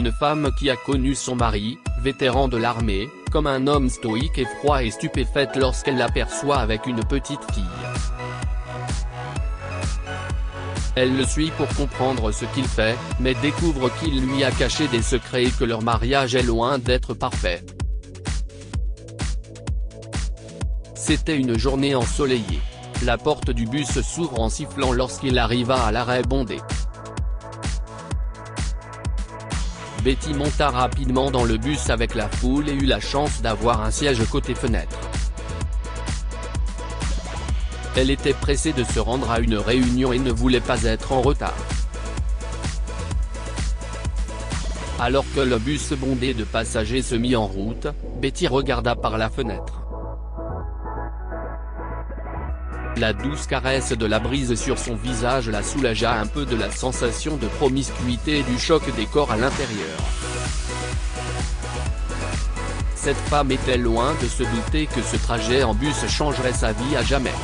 une femme qui a connu son mari, vétéran de l'armée, comme un homme stoïque et froid et stupéfaite lorsqu'elle l'aperçoit avec une petite fille. Elle le suit pour comprendre ce qu'il fait, mais découvre qu'il lui a caché des secrets et que leur mariage est loin d'être parfait. C'était une journée ensoleillée. La porte du bus s'ouvre en sifflant lorsqu'il arriva à l'arrêt bondé. Betty monta rapidement dans le bus avec la foule et eut la chance d'avoir un siège côté fenêtre. Elle était pressée de se rendre à une réunion et ne voulait pas être en retard. Alors que le bus bondé de passagers se mit en route, Betty regarda par la fenêtre. La douce caresse de la brise sur son visage la soulagea un peu de la sensation de promiscuité et du choc des corps à l'intérieur. Cette femme était loin de se douter que ce trajet en bus changerait sa vie à jamais.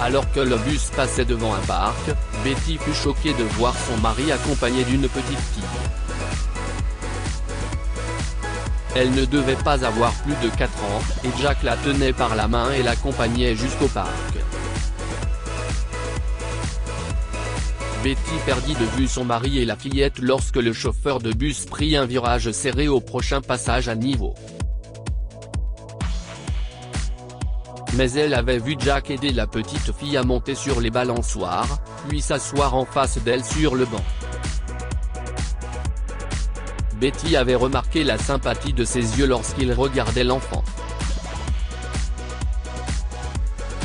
Alors que le bus passait devant un parc, Betty fut choquée de voir son mari accompagné d'une petite fille. Elle ne devait pas avoir plus de 4 ans, et Jack la tenait par la main et l'accompagnait jusqu'au parc. Betty perdit de vue son mari et la fillette lorsque le chauffeur de bus prit un virage serré au prochain passage à niveau. Mais elle avait vu Jack aider la petite fille à monter sur les balançoires, puis s'asseoir en face d'elle sur le banc. Betty avait remarqué la sympathie de ses yeux lorsqu'il regardait l'enfant.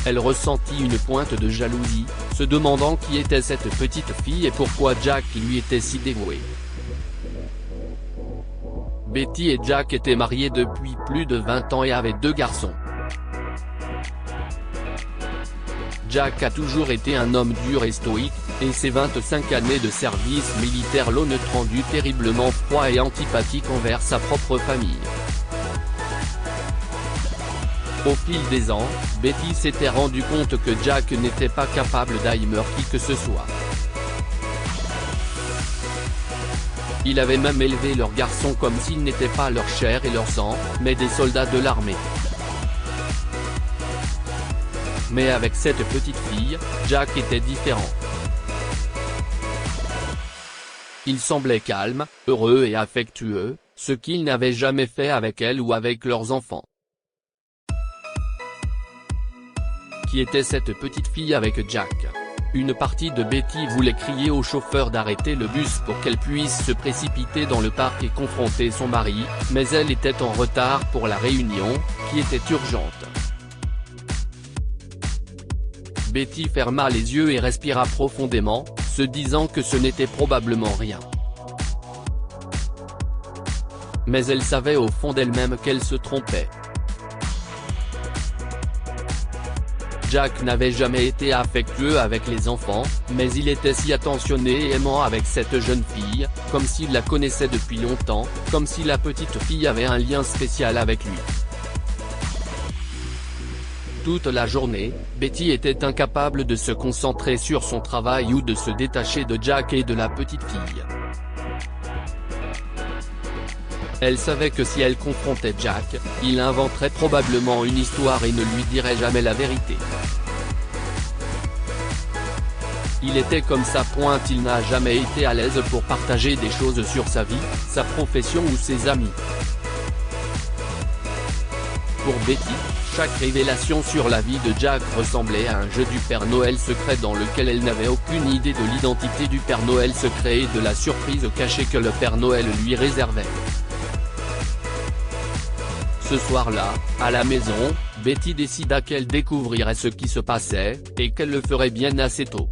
Elle ressentit une pointe de jalousie, se demandant qui était cette petite fille et pourquoi Jack lui était si dévoué. Betty et Jack étaient mariés depuis plus de 20 ans et avaient 2 garçons. Jack a toujours été un homme dur et stoïque, et ses 25 années de service militaire l'ont rendu terriblement froid et antipathique envers sa propre famille. Au fil des ans, Betty s'était rendu compte que Jack n'était pas capable d'aimer qui que ce soit. Il avait même élevé leurs garçons comme s'ils n'étaient pas leur chair et leur sang, mais des soldats de l'armée. Mais avec cette petite fille, Jack était différent. Il semblait calme, heureux et affectueux, ce qu'il n'avait jamais fait avec elle ou avec leurs enfants. Qui était cette petite fille avec Jack? Une partie de Betty voulait crier au chauffeur d'arrêter le bus pour qu'elle puisse se précipiter dans le parc et confronter son mari, mais elle était en retard pour la réunion, qui était urgente. Betty ferma les yeux et respira profondément, se disant que ce n'était probablement rien. Mais elle savait au fond d'elle-même qu'elle se trompait. Jack n'avait jamais été affectueux avec les enfants, mais il était si attentionné et aimant avec cette jeune fille, comme s'il la connaissait depuis longtemps, comme si la petite fille avait un lien spécial avec lui. Toute la journée, Betty était incapable de se concentrer sur son travail ou de se détacher de Jack et de la petite fille. Elle savait que si elle confrontait Jack, il inventerait probablement une histoire et ne lui dirait jamais la vérité. Il était comme sa pointe, il n'a jamais été à l'aise pour partager des choses sur sa vie, sa profession ou ses amis. Pour Betty, chaque révélation sur la vie de Jack ressemblait à un jeu du Père Noël secret dans lequel elle n'avait aucune idée de l'identité du Père Noël secret et de la surprise cachée que le Père Noël lui réservait. Ce soir-là, à la maison, Betty décida qu'elle découvrirait ce qui se passait, et qu'elle le ferait bien assez tôt.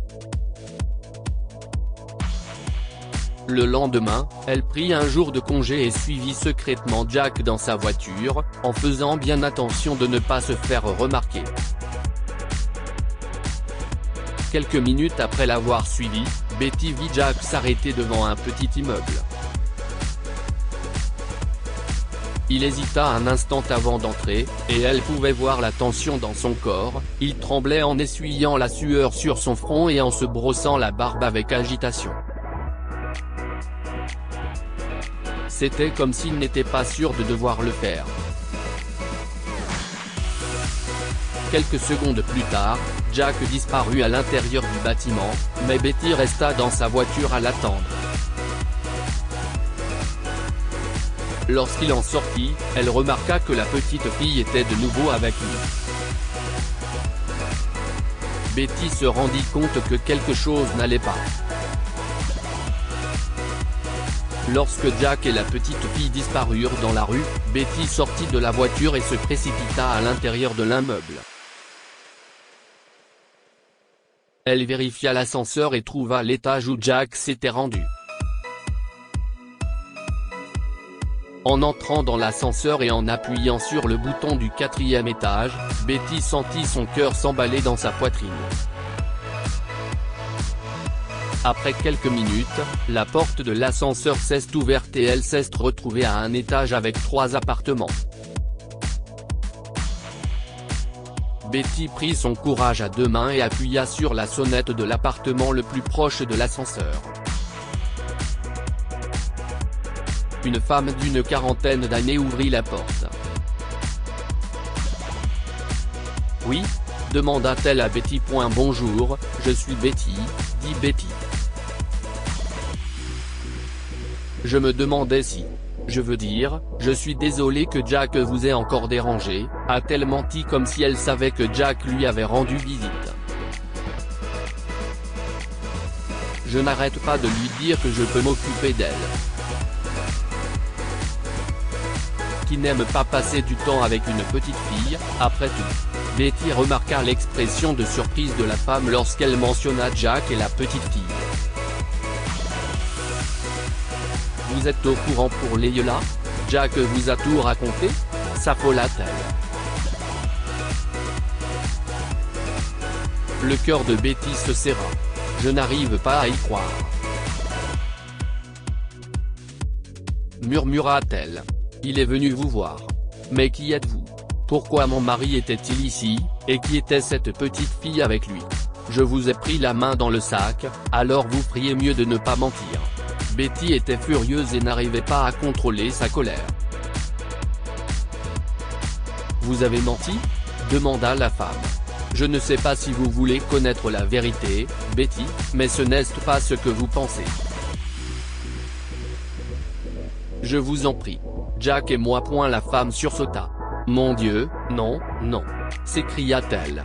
Le lendemain, elle prit un jour de congé et suivit secrètement Jack dans sa voiture, en faisant bien attention de ne pas se faire remarquer. Quelques minutes après l'avoir suivi, Betty vit Jack s'arrêter devant un petit immeuble. Il hésita un instant avant d'entrer, et elle pouvait voir la tension dans son corps, il tremblait en essuyant la sueur sur son front et en se brossant la barbe avec agitation. C'était comme s'il n'était pas sûr de devoir le faire. Quelques secondes plus tard, Jack disparut à l'intérieur du bâtiment, mais Betty resta dans sa voiture à l'attendre. Lorsqu'il en sortit, elle remarqua que la petite fille était de nouveau avec lui. Betty se rendit compte que quelque chose n'allait pas. Lorsque Jack et la petite fille disparurent dans la rue, Betty sortit de la voiture et se précipita à l'intérieur de l'immeuble. Elle vérifia l'ascenseur et trouva l'étage où Jack s'était rendu. En entrant dans l'ascenseur et en appuyant sur le bouton du 4e étage, Betty sentit son cœur s'emballer dans sa poitrine. Après quelques minutes, la porte de l'ascenseur s'est ouverte et elle s'est retrouvée à un étage avec 3 appartements. Betty prit son courage à 2 mains et appuya sur la sonnette de l'appartement le plus proche de l'ascenseur. Une femme d'une quarantaine d'années ouvrit la porte. « Oui ?» demanda-t-elle à Betty. « Bonjour, je suis Betty », dit Betty. « Je me demandais si… Je veux dire, je suis désolée que Jack vous ait encore dérangé », a-t-elle menti comme si elle savait que Jack lui avait rendu visite. « Je n'arrête pas de lui dire que je peux m'occuper d'elle. Qui n'aime pas passer du temps avec une petite fille, après tout ?» Betty remarqua l'expression de surprise de la femme lorsqu'elle mentionna Jack et la petite fille. « Vous êtes au courant pour Leila ? Jack vous a tout raconté ?» s'affola-t-elle. Le cœur de Betty se serra. « Je n'arrive pas à y croire. » murmura-t-elle. « Il est venu vous voir. Mais qui êtes-vous ? Pourquoi mon mari était-il ici, et qui était cette petite fille avec lui ? Je vous ai pris la main dans le sac, alors vous feriez mieux de ne pas mentir. » Betty était furieuse et n'arrivait pas à contrôler sa colère. « Vous avez menti ? » demanda la femme. « Je ne sais pas si vous voulez connaître la vérité, Betty, mais ce n'est pas ce que vous pensez. Je vous en prie. Jack et moi. » La femme sursauta. « Mon Dieu, non, non !» s'écria-t-elle.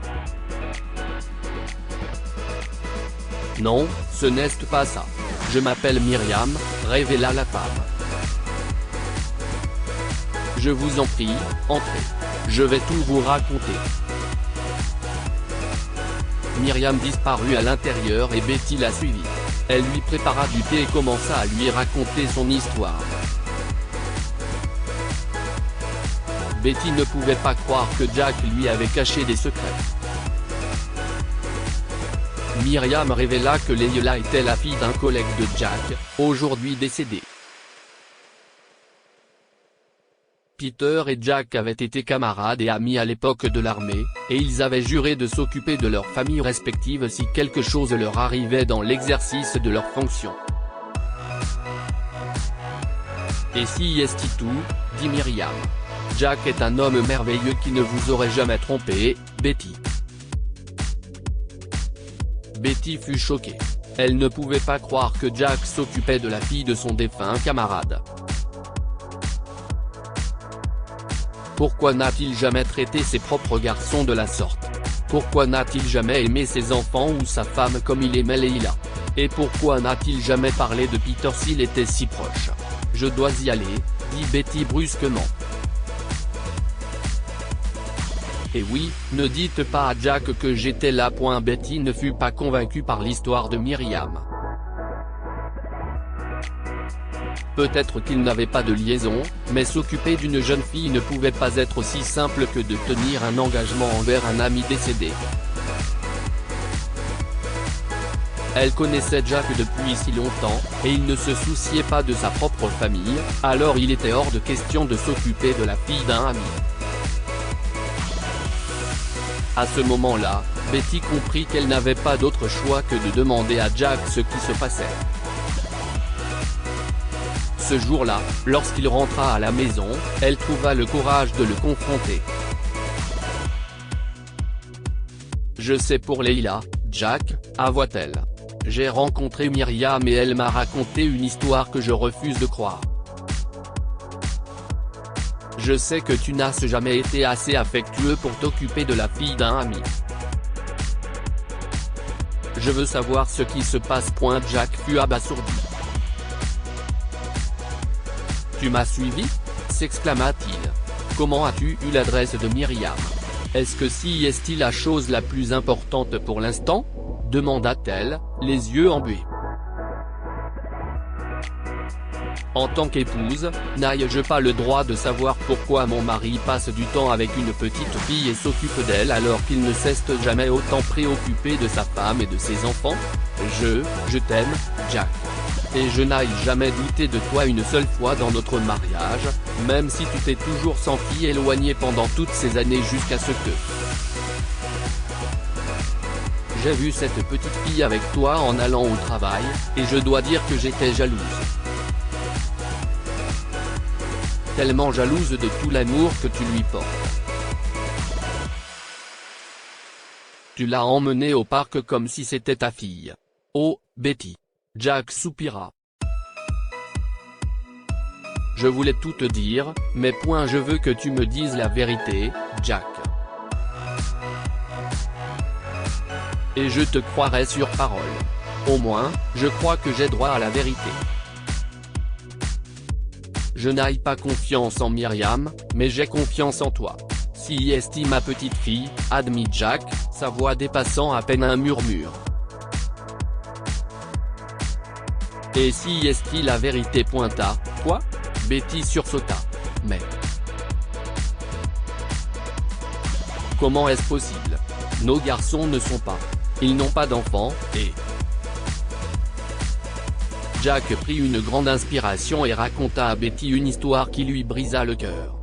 « Non, ce n'est pas ça. Je m'appelle Myriam », révéla la femme. « Je vous en prie, entrez. Je vais tout vous raconter. » Myriam disparut à l'intérieur et Betty la suivit. Elle lui prépara du thé et commença à lui raconter son histoire. Betty ne pouvait pas croire que Jack lui avait caché des secrets. Myriam révéla que Leila était la fille d'un collègue de Jack, aujourd'hui décédé. Peter et Jack avaient été camarades et amis à l'époque de l'armée, et ils avaient juré de s'occuper de leurs familles respectives si quelque chose leur arrivait dans l'exercice de leurs fonctions. « Et si est tout ?» dit Myriam. « Jack est un homme merveilleux qui ne vous aurait jamais trompé, Betty. » Betty fut choquée. Elle ne pouvait pas croire que Jack s'occupait de la fille de son défunt camarade. Pourquoi n'a-t-il jamais traité ses propres garçons de la sorte? Pourquoi n'a-t-il jamais aimé ses enfants ou sa femme comme il aimait Leila? Et pourquoi n'a-t-il jamais parlé de Peter s'il était si proche? « Je dois y aller », dit Betty brusquement. « Et oui, ne dites pas à Jack que j'étais là. » Betty ne fut pas convaincue par l'histoire de Myriam. Peut-être qu'il n'avait pas de liaison, mais s'occuper d'une jeune fille ne pouvait pas être aussi simple que de tenir un engagement envers un ami décédé. Elle connaissait Jack depuis si longtemps, et il ne se souciait pas de sa propre famille, alors il était hors de question de s'occuper de la fille d'un ami. À ce moment-là, Betty comprit qu'elle n'avait pas d'autre choix que de demander à Jack ce qui se passait. Ce jour-là, lorsqu'il rentra à la maison, elle trouva le courage de le confronter. Je sais pour Leila, Jack, avoua-t-elle. J'ai rencontré Myriam et elle m'a raconté une histoire que je refuse de croire. Je sais que tu n'as jamais été assez affectueux pour t'occuper de la fille d'un ami. Je veux savoir ce qui se passe. Jack fut abasourdi. Tu m'as suivi ? S'exclama-t-il. Comment as-tu eu l'adresse de Myriam ? Est-ce que si est-il la chose la plus importante pour l'instant ? Demanda-t-elle, les yeux embués. En tant qu'épouse, n'ai-je pas le droit de savoir pourquoi mon mari passe du temps avec une petite fille et s'occupe d'elle alors qu'il ne cesse jamais autant préoccupé de sa femme et de ses enfants ? Je t'aime, Jack. Et je n'ai jamais douté de toi une seule fois dans notre mariage, même si tu t'es toujours senti éloigné pendant toutes ces années jusqu'à ce que j'ai vu cette petite fille avec toi en allant au travail, et je dois dire que j'étais jalouse. Tellement jalouse de tout l'amour que tu lui portes. Tu l'as emmenée au parc comme si c'était ta fille. Oh, Betty. Jack soupira. Je voulais tout te dire, mais je veux que tu me dises la vérité, Jack. Et je te croirai sur parole. Au moins, je crois que j'ai droit à la vérité. Je n'ai pas confiance en Myriam, mais j'ai confiance en toi. Si est ma petite fille, admit Jack, sa voix dépassant à peine un murmure. Et si est la vérité ? Quoi ? Betty sursauta. Mais comment est-ce possible ? Nos garçons ne sont pas. Ils n'ont pas d'enfants, et Jack prit une grande inspiration et raconta à Betty une histoire qui lui brisa le cœur.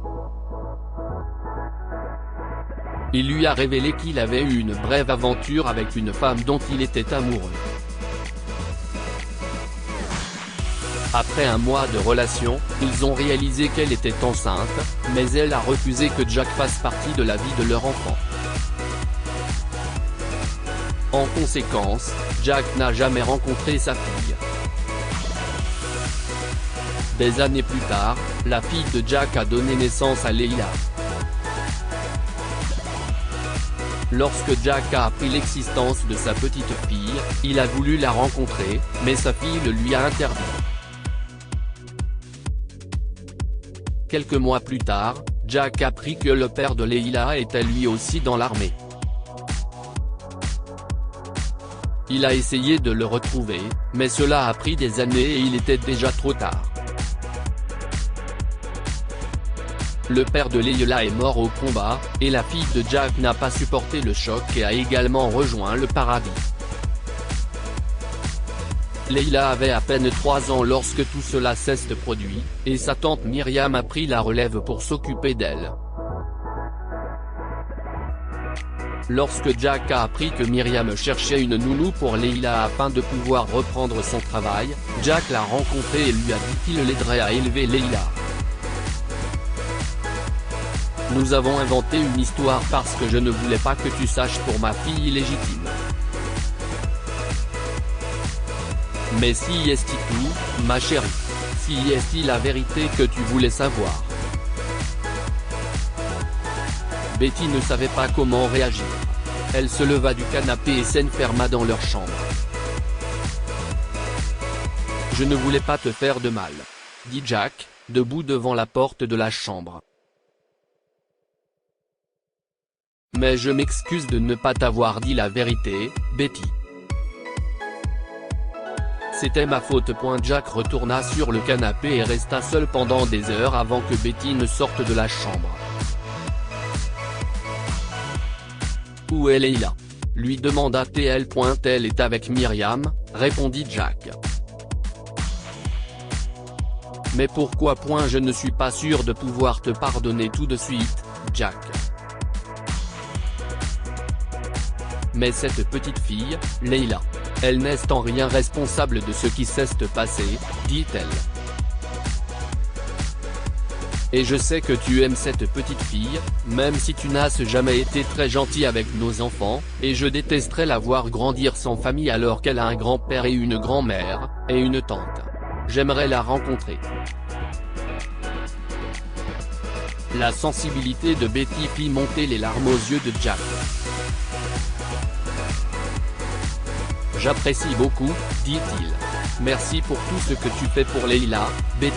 Il lui a révélé qu'il avait eu une brève aventure avec une femme dont il était amoureux. Après un mois de relation, ils ont réalisé qu'elle était enceinte, mais elle a refusé que Jack fasse partie de la vie de leur enfant. En conséquence, Jack n'a jamais rencontré sa fille. Des années plus tard, la fille de Jack a donné naissance à Leila. Lorsque Jack a appris l'existence de sa petite fille, il a voulu la rencontrer, mais sa fille le lui a interdit. Quelques mois plus tard, Jack apprit que le père de Leila était lui aussi dans l'armée. Il a essayé de le retrouver, mais cela a pris des années et il était déjà trop tard. Le père de Leila est mort au combat, et la fille de Jack n'a pas supporté le choc et a également rejoint le paradis. Leila avait à peine 3 ans lorsque tout cela s'est produit, et sa tante Myriam a pris la relève pour s'occuper d'elle. Lorsque Jack a appris que Myriam cherchait une nounou pour Leila afin de pouvoir reprendre son travail, Jack l'a rencontrée et lui a dit qu'il l'aiderait à élever Leila. Nous avons inventé une histoire parce que je ne voulais pas que tu saches pour ma fille illégitime. Mais si est-il tout, ma chérie? Si est-il la vérité que tu voulais savoir? Betty ne savait pas comment réagir. Elle se leva du canapé et s'enferma dans leur chambre. Je ne voulais pas te faire de mal, dit Jack, debout devant la porte de la chambre. Mais je m'excuse de ne pas t'avoir dit la vérité, Betty. C'était ma faute. Jack retourna sur le canapé et resta seul pendant des heures avant que Betty ne sorte de la chambre. Où est Leila? Lui demanda-t-elle. Elle est avec Myriam, répondit Jack. Mais pourquoi? Je ne suis pas sûr de pouvoir te pardonner tout de suite, Jack. Mais cette petite fille, Leila, elle n'est en rien responsable de ce qui s'est passé, dit-elle. Et je sais que tu aimes cette petite fille, même si tu n'as jamais été très gentil avec nos enfants, et je détesterais la voir grandir sans famille alors qu'elle a un grand-père et une grand-mère, et une tante. J'aimerais la rencontrer. » La sensibilité de Betty fit monter les larmes aux yeux de Jack. « J'apprécie beaucoup, dit-il. Merci pour tout ce que tu fais pour Leila, Betty.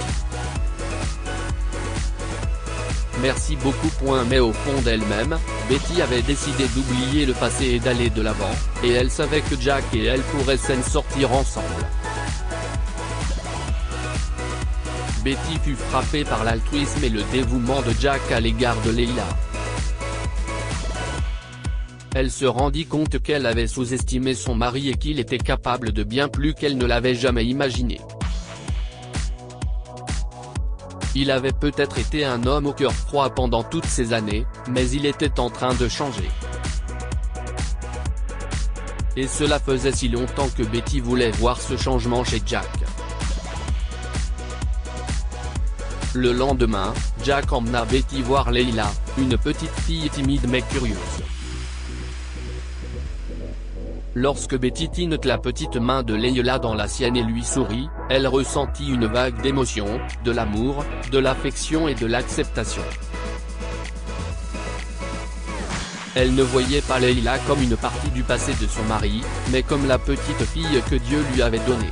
Merci beaucoup. » Mais au fond d'elle-même, Betty avait décidé d'oublier le passé et d'aller de l'avant, et elle savait que Jack et elle pourraient s'en sortir ensemble. Betty fut frappée par l'altruisme et le dévouement de Jack à l'égard de Leila. Elle se rendit compte qu'elle avait sous-estimé son mari et qu'il était capable de bien plus qu'elle ne l'avait jamais imaginé. Il avait peut-être été un homme au cœur froid pendant toutes ces années, mais il était en train de changer. Et cela faisait si longtemps que Betty voulait voir ce changement chez Jack. Le lendemain, Jack emmena Betty voir Leila, une petite fille timide mais curieuse. Lorsque Betty tint la petite main de Leila dans la sienne et lui sourit, elle ressentit une vague d'émotion, de l'amour, de l'affection et de l'acceptation. Elle ne voyait pas Leila comme une partie du passé de son mari, mais comme la petite fille que Dieu lui avait donnée.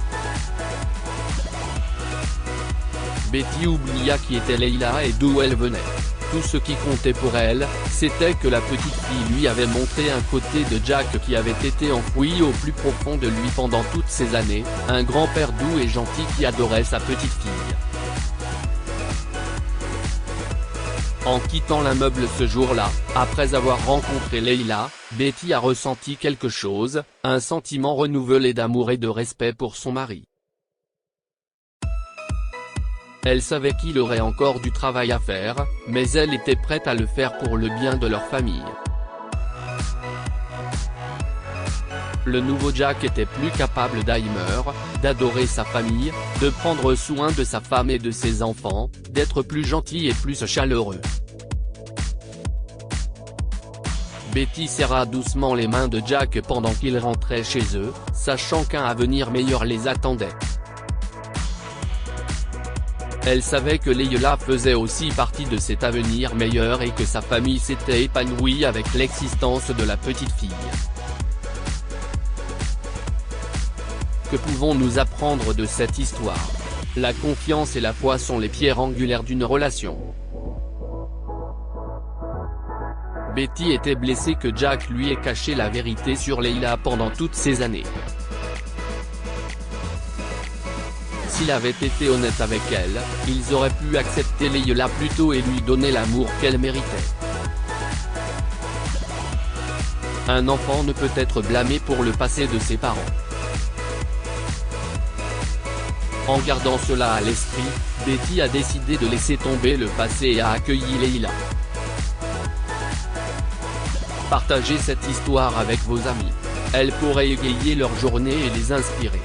Betty oublia qui était Leila et d'où elle venait. Tout ce qui comptait pour elle, c'était que la petite fille lui avait montré un côté de Jack qui avait été enfoui au plus profond de lui pendant toutes ces années, un grand-père doux et gentil qui adorait sa petite fille. En quittant l'immeuble ce jour-là, après avoir rencontré Leila, Betty a ressenti quelque chose, un sentiment renouvelé d'amour et de respect pour son mari. Elle savait qu'il aurait encore du travail à faire, mais elle était prête à le faire pour le bien de leur famille. Le nouveau Jack était plus capable d'aimer, d'adorer sa famille, de prendre soin de sa femme et de ses enfants, d'être plus gentil et plus chaleureux. Betty serra doucement les mains de Jack pendant qu'ils rentraient chez eux, sachant qu'un avenir meilleur les attendait. Elle savait que Leila faisait aussi partie de cet avenir meilleur et que sa famille s'était épanouie avec l'existence de la petite fille. Que pouvons-nous apprendre de cette histoire? La confiance et la foi sont les pierres angulaires d'une relation. Betty était blessée que Jack lui ait caché la vérité sur Leila pendant toutes ces années. S'il avait été honnête avec elle, ils auraient pu accepter Leila plus tôt et lui donner l'amour qu'elle méritait. Un enfant ne peut être blâmé pour le passé de ses parents. En gardant cela à l'esprit, Betty a décidé de laisser tomber le passé et a accueilli Leila. Partagez cette histoire avec vos amis. Elle pourrait égayer leur journée et les inspirer.